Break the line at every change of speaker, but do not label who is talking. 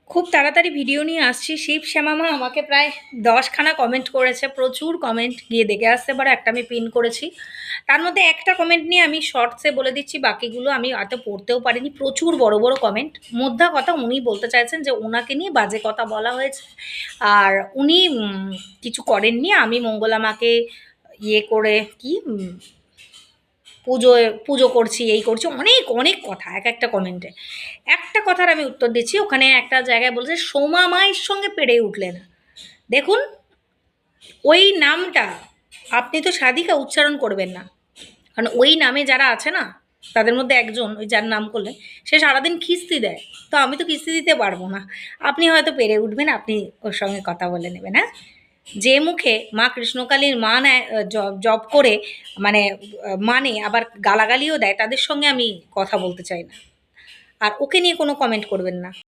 খুব তাড়াতাড়ি ভিডিও নিয়ে আসছি। শিব শ্যামামা আমাকে প্রায় 10খানা কমেন্ট করেছে, প্রচুর কমেন্ট, গিয়ে দেখে আসতে পারো, একটা আমি পিন করেছি। তার মধ্যে একটা কমেন্ট নিয়ে আমি শর্টসে বলে দিচ্ছি, বাকিগুলো আমি এত পড়তেও পারিনি, প্রচুর বড় বড় কমেন্ট। মোদ্দা কথা উনি বলতে চাইছেন যে ওনাকে নিয়ে বাজে কথা বলা হয়েছে, আর উনি কিছু করেননি। আমি মঙ্গলা মাকে ইয়ে করে কি পুজোয় পুজো করছি, এই করছি, অনেক অনেক কথা এক একটা কমেন্টে। একটা কথার আমি উত্তর দিচ্ছি। ওখানে একটা জায়গায় বলছে সোমা মায়ের সঙ্গে পেরে উঠলে না। দেখুন, ওই নামটা আপনি তো সাধিকা উচ্চারণ করবেন না, কারণ ওই নামে যারা আছে না, তাদের মধ্যে একজন, ওই যার নাম করলে, সে সারাদিন খিস্তি দেয়। তো আমি তো কিস্তি দিতে পারবো না। আপনি হয়তো পেরে উঠবেন, আপনি ওর সঙ্গে কথা বলে নেবেন। হ্যাঁ, যে মুখে মা কৃষ্ণকালীর মা নেয়, জপ করে, মানে মানে আবার গালাগালিও দেয়, তাদের সঙ্গে আমি কথা বলতে চাই না। আর ওকে নিয়ে কোনো কমেন্ট করবেন না।